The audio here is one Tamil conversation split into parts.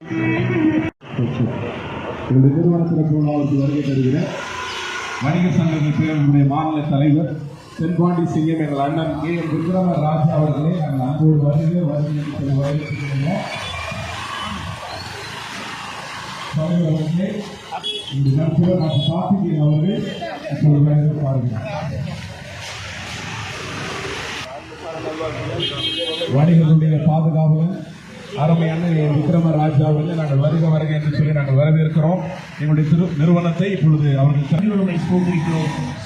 இந்த நிறுவனத்திற்கு அவருக்கு வருகை தருகிற வணிக சங்கங்கள் பேரவையுடைய மாநில தலைவர் தென்பாண்டி சிங்கம் எங்கள் அண்ணன் கே எம் விக்ரம ராஜா அவர்களே நாங்கள் அன்போடு வருகை வரவேற்கிறோம். அவர்களே இந்த நட்புடன் நாம் கார்த்திகேயன் அவர்கள் இப்பொழுது பாருங்கள். வணிகர்களுடைய பாதுகாவலன் அருமை அண்ணன் விக்ரம ராஜா அவர்கள் நாங்கள் வருக என்று சொல்லி நாங்கள் வரவேற்கிறோம். எங்களுடைய நிறுவனத்தை இப்பொழுது அவர்கள்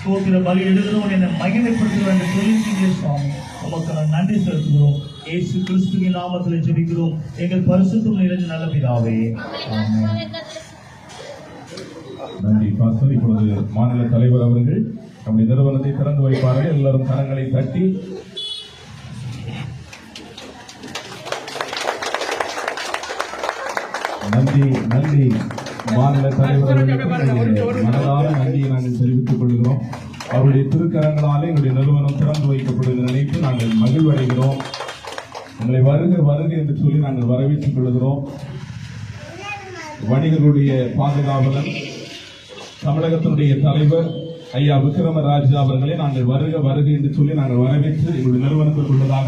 ஸ்தோத்திர பலி எழுதுகிறோம் என்னை மகிமைப்படுத்துகிறோம் என்று சொல்லியிருக்கீங்க சுவாமி. உமக்கு நான் நன்றி செலுத்துகிறோம். இயேசு கிறிஸ்துவின் நாமத்தில் ஜெபிக்கிறோம் எங்கள் பரிசுத்தம் நிறைந்த நல்ல பிதாவே. நன்றி பாஸ்டர். இப்பொழுது மாநில தலைவர் அவர்கள் நம்முடைய நிறுவனத்தை திறந்து வைப்பார்கள். எல்லாரும் கரங்களை தட்டி நன்றி நன்றி. மாநில தலைவர்களுக்கு மனதார நன்றியை நாங்கள் தெரிவித்துக் கொள்கிறோம். அவருடைய திருக்கரங்களாலே எங்களுடைய நிறுவனம் திறந்து வைக்கப்படுகிற நினைத்து நாங்கள் மகிழ்வடைகிறோம். உங்களை வருக என்று சொல்லி நாங்கள் வரவேற்றுக் கொள்கிறோம். வணிகர்களுடைய பாதுகாவலன் தமிழகத்தினுடைய தலைவர் ஐயா விக்ரம ராஜா அவர்களே நாங்கள் வருக என்று சொல்லி நாங்கள் வரவேற்று எங்களுடைய நிறுவனத்தில் உள்ளதாக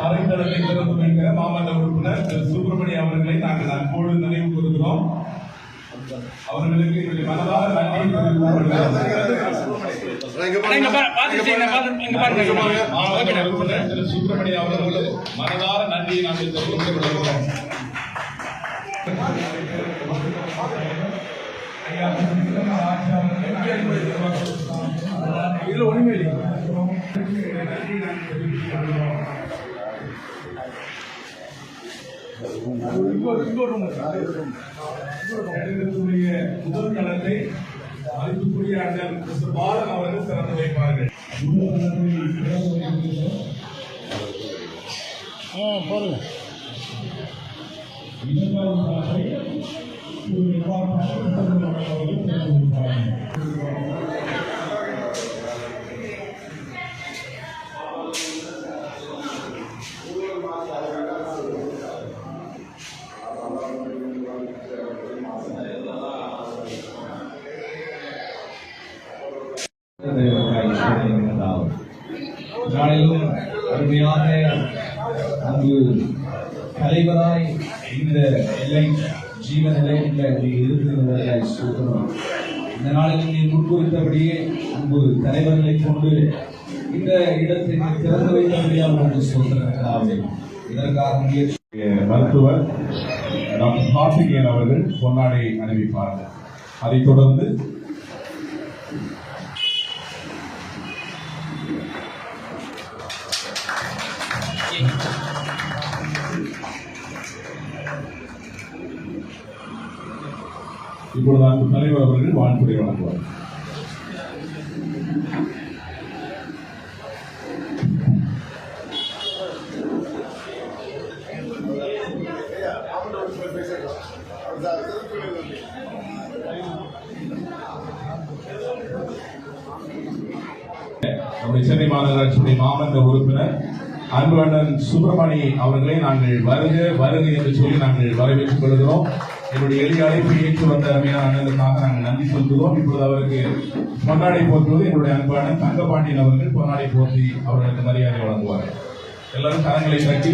அறைத்தளத்தை திறந்து வைக்கிற மாமன்ற உறுப்பினர் சுப்பிரமணியம் அவர்களை நாங்கள் அன்போடு நினைவு கூறுகிறோம். அவர்களுக்கு எங்களுடைய மனதார நன்றியை தெரிவித்துக் கொள்கிறோம். சுப்பிரமணியம் அவர்களுக்கு மனதார நன்றியை நாங்கள் தெரிவித்துக் கொள்கிறோம். இதுல ஒண்ணுமே இல்லை. முதல் தளத்தை மதிப்புக்குரிய அண்ணன் பாலன் அவர்கள் திறந்து வைப்பார்கள். பாருங்க நாளிலும் அருமையாக அங்கு தலைவராய் இந்த எல்லை ஜீவ நிலையத்தில் இருக்கிறவர்களை சொல்கிறோம். இந்த நாளில் நீ முன்குறித்தபடியே அங்கு தலைவர்களை கொண்டு இந்த இடத்தை திறந்து வைத்தபடியாக ஒன்று சொல்கிறார்கள். இதற்காக மருத்துவர் டாக்டர் கார்த்திகேயன் அவர்கள் பொன்னாடை அணிவிப்பார்கள். அதைத் தொடர்ந்து இப்பொழுது அந்த தலைவர் அவர்கள் வாழ்த்துறை வழங்குவார். நம்முடைய சென்னை மாநகராட்சியுடைய மாமன்ற உறுப்பினர் அன்பு அண்ணன் சுப்பிரமணி அவர்களை நாங்கள் வருக என்று சொல்லி நாங்கள் வரவேற்றுக் கொள்கிறோம். என்னுடைய எளிய அழைப்பை ஏற்று வந்த அருமையான அண்ணனுக்காக நாங்கள் நன்றி சொல்கிறோம். இப்பொழுது அவருக்கு பொன்னாடை போற்றுவது எங்களுடைய அன்பு அண்ணன் தங்கபாண்டியன் அவர்கள் பொன்னாடை போற்றி அவர்களுக்கு மரியாதை வழங்குவார்கள். எல்லாரும் கரங்களை தட்டி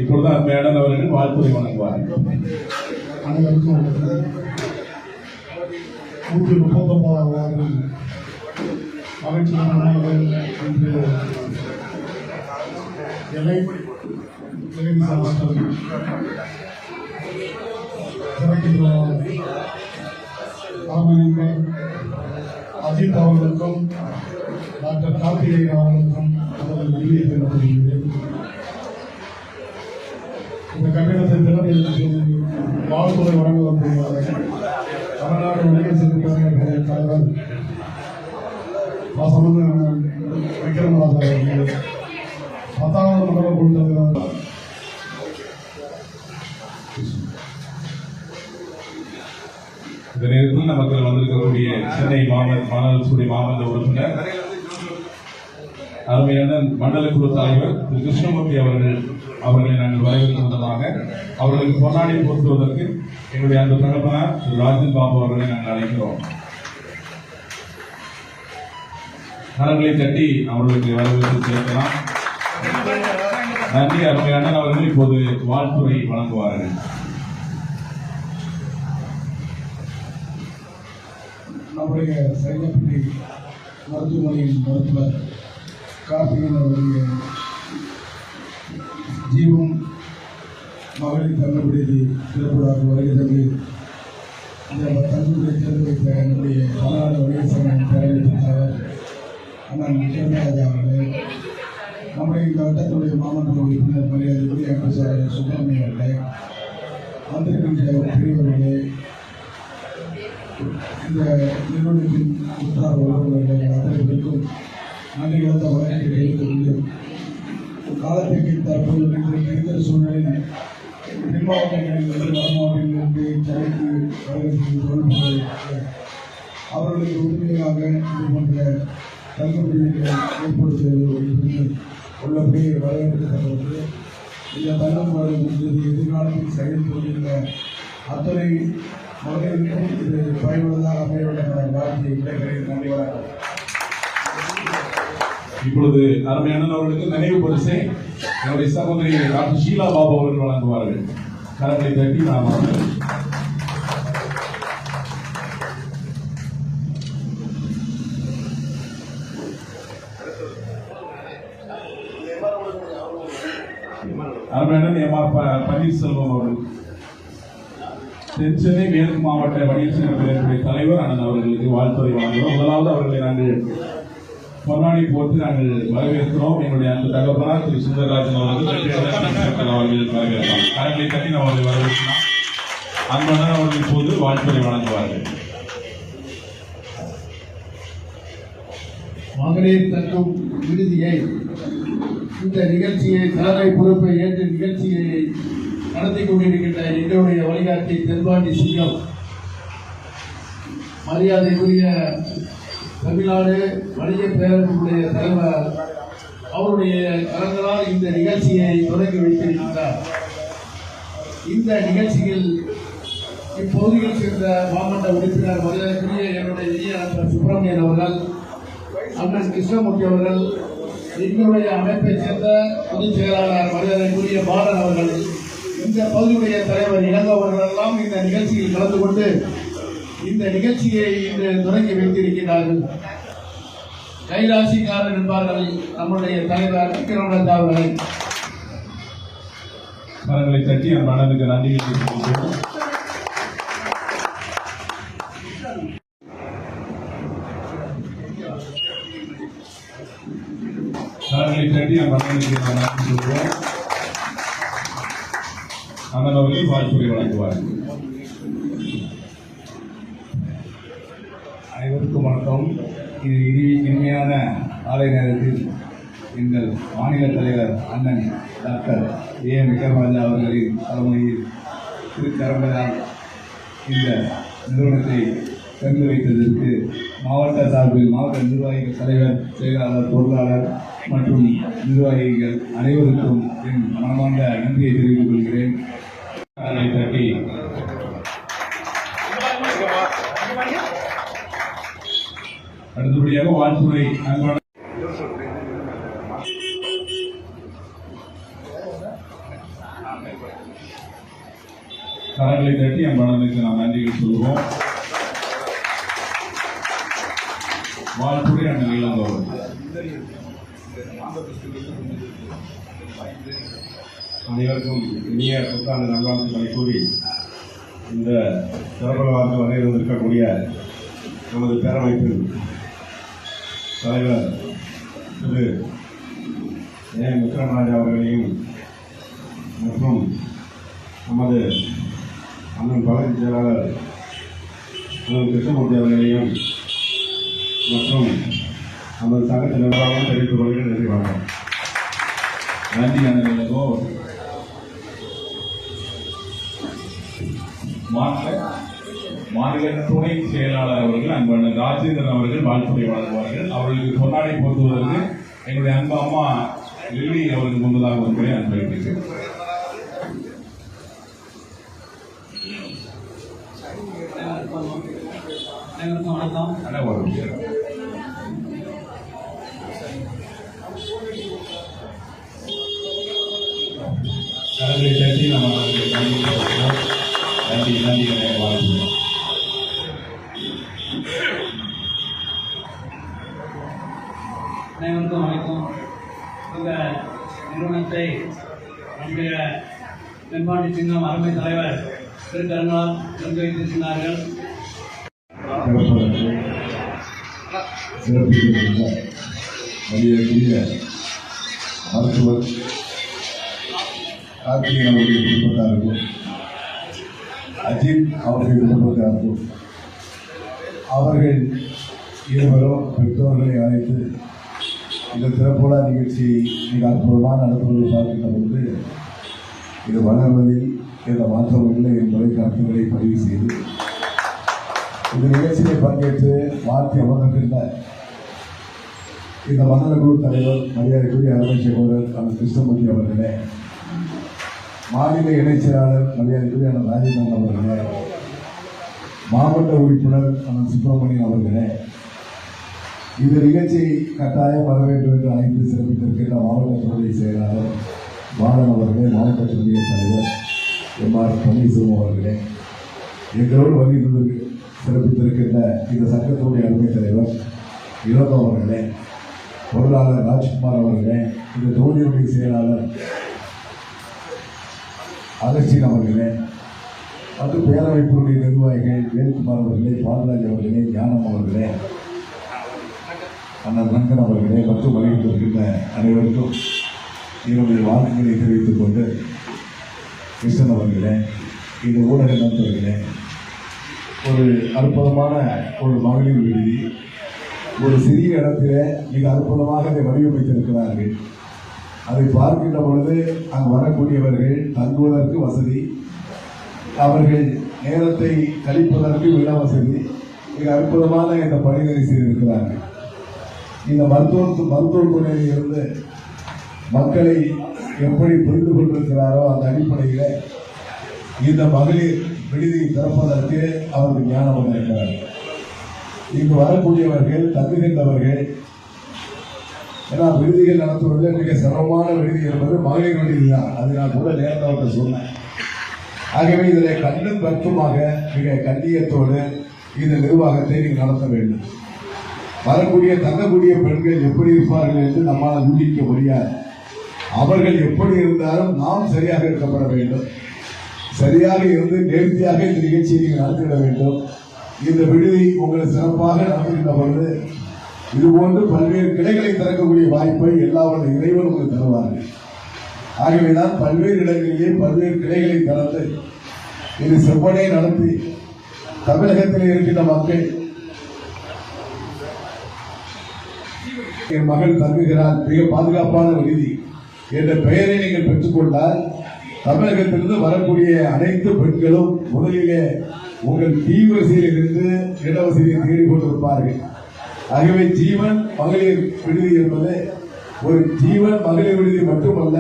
இப்பொழுது அன்பையாளன் அவர்கள் வாழ்த்துறை வழங்குவார்கள். அனைவருக்கும் 139வது மகிழ்ச்சியான இன்று எல்லை அஜித் அவர்களுக்கும் டாக்டர் கார்த்திகேயன் அவர்களுக்கும் அவர்கள் நன்றியை தெரிவித்துள்ளேன். இந்த கட்டிடத்தை திறந்து வாழ்த்துறை வழங்குவதற்கு தமிழ்நாடு வணிக சங்கத்தினுடைய தலைவர் விக்ரமராஜா அவர்கள் 10வது மண்டல குழு இந்த நேரத்தில் நமக்கு வந்திருக்கக்கூடிய சென்னை மாநகராட்சி மாமன்ற உறுப்பினர் அருமையான மண்டல குழு தலைவர் திரு கிருஷ்ணமூர்த்தி அவர்களை நாங்கள் வரவேற்கின்றதாக அவர்களுக்கு பொன்னாடை போற்றுவதற்கு எங்களுடைய அந்த தகப்பனார் திரு ராஜன் பாபு அவர்களை நாங்கள் அழைக்கிறோம். கரங்களை தட்டி அவர்களுக்கு வரவேற்பு சேர்க்கலாம். நன்றி. அருமையான அவர்கள் இப்போது வாழ்த்துறை வழங்குவார்கள். நம்முடைய சைலப்பள்ளி மருத்துவமனையின் மருத்துவர் கார்த்திகன் அவருடைய ஜீவம் மகளிர் தள்ளுபடி திருப்பூராக வருகை தந்து இந்த தள்ளுபடியை தேர்ந்து வைத்த என்னுடைய தமிழ்நாடு வணிகர் சங்கம் பேரவைத்தாளர் அண்ணன் கிருஷ்ணராஜா அவர்களே, நம்முடைய இந்த வட்டத்துடைய மாமன்ற உறுப்பினர் மரியாதைக்குரிய அமைச்சர் சுப்பிரமணியம் அவர்களே, வந்திருக்கின்ற பெரியவர்களே, இந்த நிறுவனத்தின் உற்றார் உறவினர்கள் அனைவருக்கும் நன்றி கலந்த வழக்கை தெரிவித்துக்கொண்டு காலத்திற்கு தற்போது இருக்கிற சூழ்நிலையில் தென் மாவட்டங்களில் வட மாவட்டங்களிலிருந்து சென்னைக்கு வருகை அவர்களுக்கு உறுதுணையாக இது போன்ற தள்ளுபடிகளை ஏற்படுத்துவது உள்ளபடியே வரவேற்கத்தக்கது. இந்த தள்ளுபாடு எதிர்காலத்தில் செயல்படுகின்ற அத்தனை மகளிருக்கும் இது பயனுள்ளதாக அமையவில்லை வாழ்க்கையை விடைபெறுகிறேன். நன்றி, வணக்கம். இப்பொழுது அருமையான அவர்களுக்கு நினைவு பரிசை என்னுடைய சகோதரி டாக்டர் ஷீலா பாபு அவர்கள் வழங்குவார்கள். கரங்களை தட்டி நாம் அருமையான எம்.ஆர். பன்னீர்செல்வம் அவர்கள் தென்சென்னை மேற்கு மாவட்ட வணிகர் சங்கத்தினுடைய தலைவர் அண்ணன் அவர்களுக்கு வாழ்த்துறை வழங்குகிறோம். முதலாவது அவர்களை நாங்கள் பொன்னாடி போட்டு நாங்கள் வரவேற்கிறோம். எங்களுடைய அந்த தகவலாக திரு சுந்தரராஜன் அவர்கள் வரவேற்கலாம். கரங்களை தட்டி நாம் அவர்களை வரவேற்கலாம். அன்பான அவர்கள் இப்போது வாழ்த்துறை வழங்குவார்கள். மகளிர் தங்கும் விடுதியை இந்த நிகழ்ச்சியை தலைமை பொறுப்பை ஏற்று நிகழ்ச்சியை நடத்தி கொண்டிருக்கின்ற எங்களுடைய வழிகாட்டி தென்பாண்டி சிங்கம், மரியாதைக்குரிய தமிழ்நாடு வணிக பேரவையுடைய தலைவர் அவருடைய கரங்களால் இந்த நிகழ்ச்சியை தொடங்கி வைத்திருக்கின்றார். இந்த நிகழ்ச்சியில் இப்பகுதியில் சேர்ந்த மாவட்ட உறுப்பினர் மரியாதைக்குரிய என்னுடைய இனிய நண்பர் சுப்பிரமணியன் அவர்கள், அண்ணன் கிருஷ்ணமூர்த்தி அவர்கள், எங்களுடைய அமைப்பைச் சேர்ந்த பொதுச் செயலாளர் மரியாதைக்குரிய பாலன் அவர்கள், இந்த பகுதியுடைய தலைவர் இளங்கோ அவர்கள் எல்லாம் இந்த நிகழ்ச்சியில் கலந்து கொண்டு இந்த நிகழ்ச்சியை இன்று தொடங்கி வைத்திருக்கிறார்கள். கைராசிக்காரர் என்பார்கள் நம்முடைய தலைவர் விக்ரமராஜா அவர்களை. கரங்களை தட்டி அந்த மனதுக்கு நன்றி தெரிவித்துக் கரங்களை தட்டி அந்த மனதுக்கு நாம் நன்றி சொல்வோம். அண்ணன் அவர்கள் வாழ்த்துறை வழங்குவார்கள். அனைவருக்கும் வணக்கம். இது இனிமையான காலை நேரத்தில் எங்கள் மாநில தலைவர் அண்ணன் டாக்டர் விக்ரமராஜா அவர்களின் தலைமையில் திருக்கரங்களால் இந்த நிறுவனத்தை திறந்து வைத்ததற்கு மாவட்ட சார்பில் மாவட்ட நிர்வாகிகள் தலைவர், செயலாளர், பொருளாளர் மற்றும் நிர்வாகிகள் அனைவருக்கும் என் மனமார்ந்த நன்றியை தெரிவித்துக் கொள்கிறேன். அதை தட்டி அடுத்தபடியாக வாழ்த்துறை அன்பான கரங்களை தட்டி அன்பானதுக்கு நாம் நன்றிகள் சொல்வோம். வாழ்த்துறை அண்ணன் இளங்கோ அனைவருக்கும் இனிய புத்தாண்டு நல்வாழ்த்துக்களை கூறி இந்த சிறப்பாக வரை வந்திருக்கக்கூடிய நமது பேரமைப்பின் தலைவர் திரு விக்ரமராஜா அவர்களையும் மற்றும் நமது அண்ணன் பகுதி செயலாளர் அண்ணன் கிருஷ்ணமூர்த்தி அவர்களையும் மற்றும் நமது சங்கத்தின் நிர்வாகம் தெரிவித்துக் கொள்கிறேன். நன்றி, வணக்கம். நன்றி அண்ணன் இளங்கோ. மாநில துணை செயலாளர் அவர்கள் அன்பண்ணன் ராஜேந்திரன் அவர்கள் வாழ்த்துறை வழங்குவார்கள். அவர்களுக்கு பொன்னாடை போட்டுவதற்கு எங்களுடைய அன்பு அம்மா லில்லி அவர்கள் முன்பதாக ஒன்றை அன்பளிக்கிறேன். அனைவருக்கும் வணக்கம். கரங்களை தட்டி நம்ம நன்றி வாழ்த்துகிறோம். அனைவருக்கும் வணக்கம். இந்த நிறுவனத்தை நம்முடைய தென்பாண்டி சிங்கம் அருமை தலைவர் திருக்கரங்களால் திறந்து வைத்திருக்கிறார்கள். சிறப்பிக்கின்ற மரியாதைக்குரிய மருத்துவர் கார்த்திகேயன் அவருடைய குடும்பத்தாருக்கும் அஜித் அவருடைய குடும்பத்தாருக்கும் அவர்கள் இருவரும் பெற்றோர்களை அழைத்து இந்த சிறப்புலா நிகழ்ச்சியை மிக அற்புதமாக நடத்துவதை பார்க்கின்ற பொழுது இது வளர்வதில் எந்த மாற்றம் இல்லை என்பதை கருத்துக்களை பதிவு செய்து இந்த நிகழ்ச்சியை பங்கேற்று வாழ்த்தி அமர்ந்திருக்கின்ற இந்த மண்டல குழு தலைவர் மரியாதைக்குரிய அருமை சகோதரர் அந்த கிருஷ்ணமூர்த்தி அவர்களே, மாநில இணைச் செயலாளர் மரியாதைக்குரிய அந்த ராஜேந்திரன் அவர்களே, மாவட்ட உறுப்பினர் அந்த சுப்பிரமணியன் அவர்களே, இந்த நிகழ்ச்சியை கட்டாயம் வர வேண்டும் என்று அழைத்து சிறப்பித்திருக்கின்ற மாவட்ட துணை செயலாளர் பாலன் அவர்களே, மாவட்ட துணை தலைவர் எம்.ஆர். பன்னீர்செல்வம் அவர்களே, எங்களோடு வருகிறது சிறப்பித்திருக்கின்ற இந்த சட்டத்துடைய அருமை தலைவர் இளங்கோ அவர்களே, பொருளாளர் ராஜ்குமார் அவர்களே, இந்த தொகுதியுடைய செயலாளர் அகஸ்டின் அவர்களே, மற்றும் பேரமைப்புடைய நிர்வாகிகள் வேல்குமார் அவர்களே, பாலராஜ் அவர்களே, ஞானம் அவர்களே, அண்ணன் ரங்கன் அவர்களே மற்றும் வருகின்ற அனைவருக்கும் என்னுடைய வாழ்த்துக்களை தெரிவித்துக் கொண்டு, கிருஷ்ணன் அவர்களே, இந்த ஊடக நண்பர்களே, ஒரு அற்புதமான ஒரு மகளிர் விடுதி ஒரு சிறிய இடத்தில மிக அற்புதமாக அதை வடிவமைத்திருக்கிறார்கள். அதை பார்க்கின்ற பொழுது அங்கு வரக்கூடியவர்கள் தங்குவதற்கு வசதி, அவர்கள் நேரத்தை கழிப்பதற்கு இட வசதி, மிக அற்புதமான இந்த பணிகளை செய்திருக்கிறார்கள். இந்த மருத்துவத்துறையில் இருந்து மக்களை எப்படி புரிந்து கொண்டிருக்கிறாரோ அந்த அடிப்படையில் இந்த மகளிர் விடுதியை திறப்பதற்கு அவர்கள் ஞானம் வந்திருக்கிறார்கள். இங்கு வரக்கூடியவர்கள் தங்குகின்றவர்கள், ஏன்னா விடுதிகள் நடத்துவதில் மிக சிரமமான விடுதி என்பது மகளிர் விடுதி தான். அது நான் கூட நேரத்தை சொன்னேன். ஆகவே இதில் கண்ணும் கருத்துமாக மிக கண்ணியத்தோடு இந்த நிர்வாகத்தை நீங்கள் நடத்த வேண்டும். வரக்கூடிய தங்கக்கூடிய பெண்கள் எப்படி இருப்பார்கள் என்று நம்மால் ஊகிக்க முடியாது. அவர்கள் எப்படி இருந்தாலும் நாம் சரியாக இருக்கப்பட வேண்டும். சரியாக இருந்து நேர்த்தியாக இந்த நிகழ்ச்சியை நீங்கள் நடத்திட வேண்டும். இந்த விடுதி உங்களை சிறப்பாக நடத்துகின்ற பொழுது இதுபோன்று பல்வேறு கிளைகளை திறக்கக்கூடிய வாய்ப்பை எல்லாவற்றையும் இறைவன் உங்களுக்கு தருவார்கள். ஆகவேதான் பல்வேறு இடங்களிலே பல்வேறு கிளைகளை திறந்து இது செவ்வனை நடத்தி தமிழகத்தில் இருக்கின்ற மக்கள் என் மகள் தங்குகிறார் மிக பாதுகாப்பான விடுதி என்ற பெயரை நீங்கள் பெற்றுக்கொண்டால் தமிழகத்திலிருந்து வரக்கூடிய அனைத்து பெண்களும் முதலிலே உங்கள் தீவிரசியில் இருந்து இடவசதியை தேடிக் கொண்டிருப்பார்கள். ஆகவே ஜீவன் மகளிர் விடுதி என்பது ஒரு ஜீவன் மகளிர் விடுதி மட்டுமல்ல,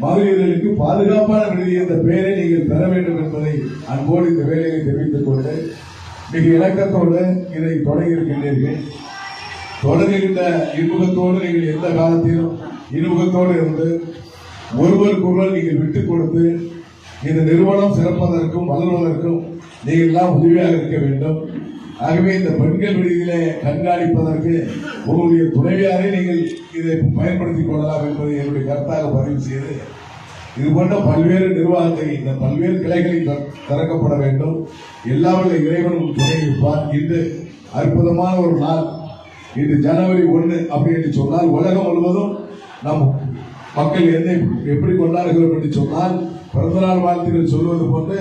மகளிர்களுக்கு பாதுகாப்பான விடுதி என்ற பெயரை நீங்கள் பெற வேண்டும் என்பதை அன்போடு இந்த வேலையை தெரிவித்துக் கொண்டு மிக இணக்கத்தோடு இதை தொடங்கியிருக்கின்றீர்கள். தொடங்குகின்ற இன்முகத்தோடு நீங்கள் எந்த காலத்திலும் இன்முகத்தோடு இருந்து ஒருவருக்கொருவர் நீங்கள் விட்டுக் கொடுத்து இந்த நிறுவனம் சிறப்பதற்கும் வளர்வதற்கும் நீங்கள் எல்லாம் உதவியாக இருக்க வேண்டும். ஆகவே இந்த பெண்கள் விடுதியிலே கண்காணிப்பதற்கு உங்களுடைய துணைவியாரை நீங்கள் இதை பயன்படுத்திக் கொள்ளலாம் என்பதை என்னுடைய கருத்தாக பதிவு செய்து இது போன்ற பல்வேறு நிர்வாகத்தை இந்த பல்வேறு கிளைகளை திறக்கப்பட வேண்டும். எல்லாவற்றை இறைவன் துணை இருப்பார். இன்று அற்புதமான ஒரு நாள். இன்று ஜனவரி 1 அப்படி என்று சொன்னால் உலகம் முழுவதும் நம் மக்கள் எப்படி கொண்டாடுகிறோம் என்று சொன்னால் பிறந்தநாள் வாழ்த்துக்கள் சொல்வது போன்று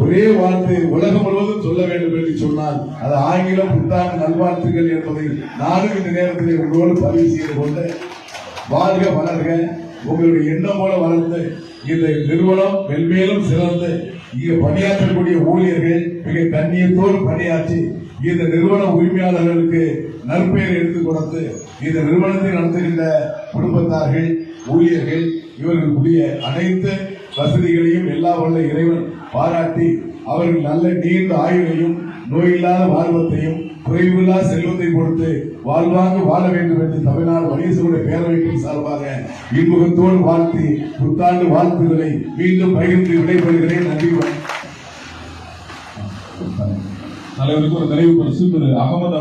ஒரே வார்த்தை உலகம் முழுவதும் சொல்ல வேண்டும் என்று சொன்னால் அது ஆங்கிலம் புத்தாண்டு நல்வாழ்த்துக்கள் என்பதை நானும் இந்த நேரத்தில் உங்களோடு பதிவு செய்து கொண்டு வாழ்க வளர்க உங்களுடைய எண்ணம் போல வளர்ந்து இந்த நிறுவனம் மென்மேலும் சிறந்து இங்கே பணியாற்றக்கூடிய ஊழியர்கள் மிக கண்ணியத்தோடு பணியாற்றி இந்த நிறுவன உரிமையாளர்களுக்கு நற்பெயர் எடுத்துக் கொடுத்து இந்த நிறுவனத்தை நடத்துகின்ற குடும்பத்தார்கள் ஊழியர்கள் இவர்களுடைய அனைத்து வசதிகளையும் எல்லா வல்ல இறைவன் பாராட்டி அவர்கள் நல்ல நீண்ட ஆயுளையும் நோயில்லாத வாழ்வத்தையும் குறைவில்லா செல்வத்தை கொடுத்து வாழ்வாங்க வாழ வேண்டும் என்று தமிழ்நாடு வணிகர்களுடைய பேரவையின் சார்பாக இன்முகத்தோடு வாழ்த்தி புத்தாண்டு வாழ்த்துக்களை மீண்டும் பகிர்ந்து விடைபெறுகிறேன். நன்றி. தலைவருக்கு ஒரு நிறைவு பரிசு திரு அகமது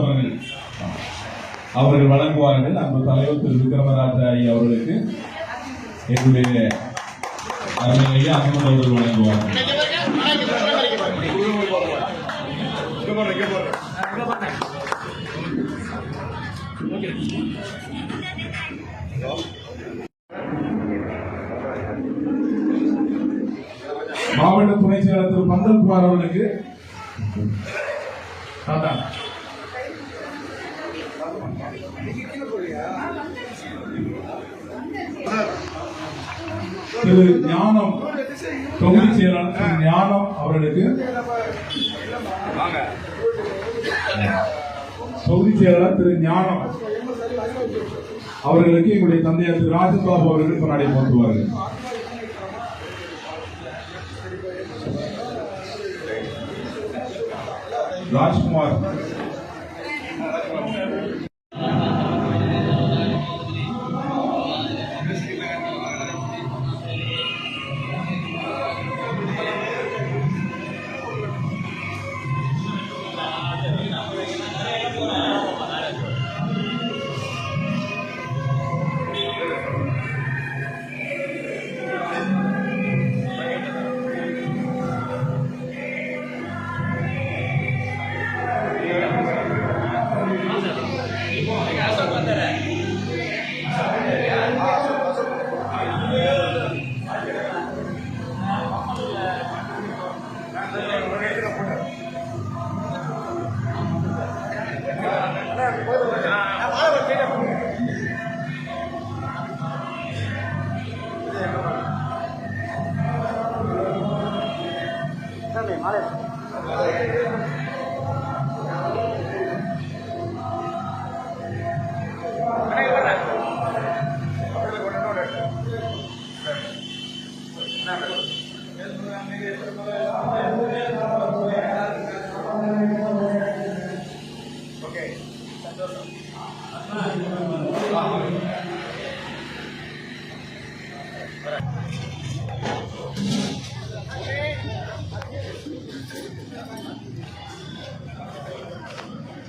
அவர்கள் வழங்குவார்கள். அந்த தலைவர் திரு விக்ரமராஜா ஐயா அவர்களுக்கு என்னுடைய அருமையா அகமது அவர்கள் வழங்குவார்கள். மாவட்ட துணை செயலாளர் திரு பந்தல்குமார் அவர்களுக்கு திரு ஞானம் தொகுதி செயலாளர் திரு ஞானம் அவர்களுக்கு தொகுதி செயலாளர் திரு ஞானம் அவர்களுக்கு எங்களுடைய தந்தையார் திரு ராஜபாபு அவர்கள் கொண்டாடி போட்டுவார்கள். ராஜ்குமார்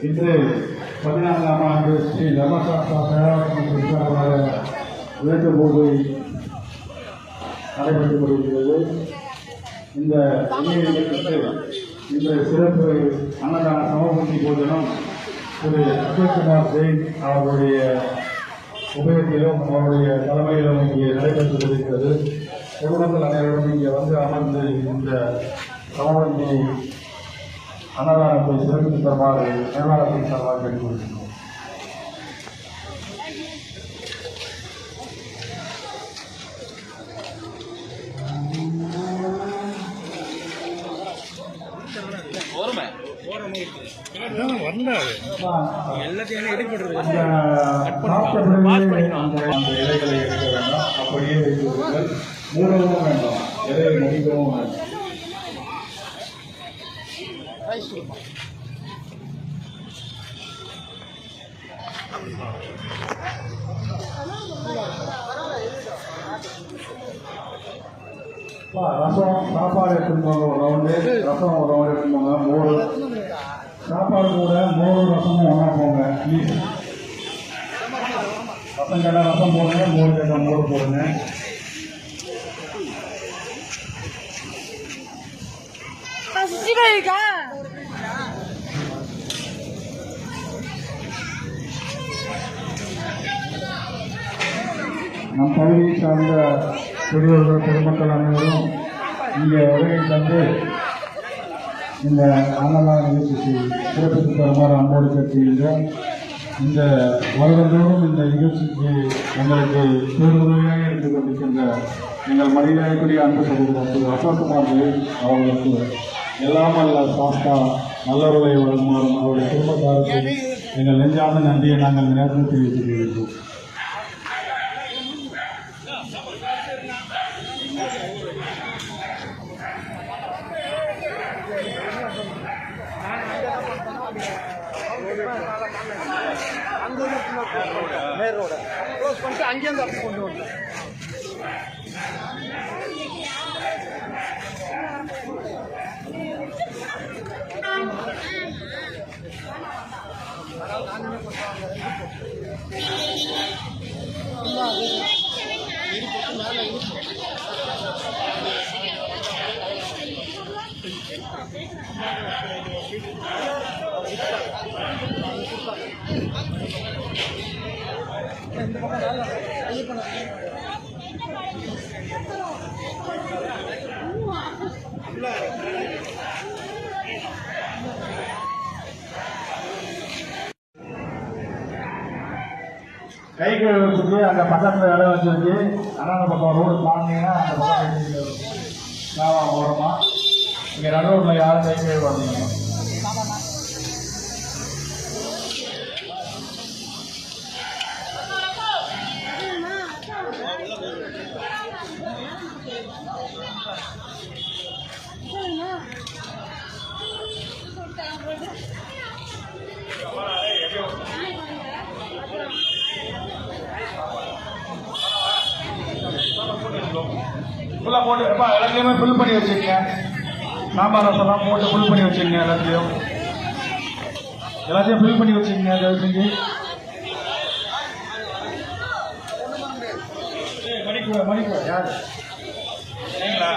இன்று 14ஆம் ஆண்டு ஸ்ரீ தர்மசாஸ்திரா பேராசிரியர் வேண்டுகோளை நடைபெற்றுக் கொண்டிருக்கிறது. இந்த நிகழ்ச்சிக்கு இந்த சிறப்பு அன்னதான சமபந்தி போஜனம் திரு அஜய்குமார் ஜெயின் அவருடைய உபயோகத்திலும் அவருடைய தலைமையிலும் இங்கே நடைபெற்றுக் கொண்டிருக்கிறது. பொதுமக்கள் அனைவரும் இங்கே வந்து அமர்ந்து இந்த சமபந்தி அன்னதானத்தை சிறப்பித்து தருமாறு மேலாளத்தின் சார்பாக கேட்டுக்கொள்கிறோம். இலைகளை எடுக்க வேண்டாம், அப்படியே வைத்துள்ளீர்கள். மூடவும் வேண்டாம், இலையை முடிக்கவும் வேண்டாம். ரசம் சாப்பாடு எடுத்துக்கோங்க, ஒரு ரவுண்டு ரசம் ஒரு ரவுண்டு எடுத்துக்கோங்க. மோர் சாப்பாடு கூட மோர் ரசமும் ஒன்றா போங்க ப்ளீஸ். ரசம் கேட்டால் ரசம் போடுங்க, மோர் கேட்டால் மோர் போடுங்க. நம் பகுதியை சார்ந்த பெரியவர்கள் பொதுமக்கள் அனைவரும் இங்கே வருகை தந்து இந்த அன்னதான நிகழ்ச்சிக்கு சிறப்பித்து தருமாறு அன்போடு கேட்கின்றோம். இந்த வருடந்தோறும் இந்த நிகழ்ச்சிக்கு எங்களுக்கு பேருதவியாக இருந்து கொண்டிருக்கின்ற எங்கள் மரியாதைக்குரிய அன்பு சகோதரர் திரு அசோக்குமார் அவர்களுக்கு எல்லாம் அல்ல சாஸ்தா நல்லவர்களை வழங்குமாறும் அவருடைய குடும்பத்தாருக்கு எங்கள் நெஞ்சார்ந்த நன்றியை நாங்கள் இந்த நேரத்தில் தெரிவித்துக் கொள்கிறோம். கை கழுவுறதுக்கு அந்த பக்கத்தில் இடம் வச்சிருக்கு. ஆனால் அந்த பக்கம் ரோடு தாண்டிங்கன்னா அந்த பக்கம் லாபம் ஓரமா இங்கே நடுவில் யாரும் கை கழுவாங்க. ஃபுல்லாக போட்டு எல்லாத்தையுமே ஃபில் பண்ணி வச்சுக்கங்க. சாம்பார் ரசம்லாம் போட்டு ஃபில் பண்ணி வச்சுக்கங்க. எல்லாத்தையும் ஃபில் பண்ணி வச்சுக்கங்க. தயவு செஞ்சு மணிக்கூட யார் சரிங்களா?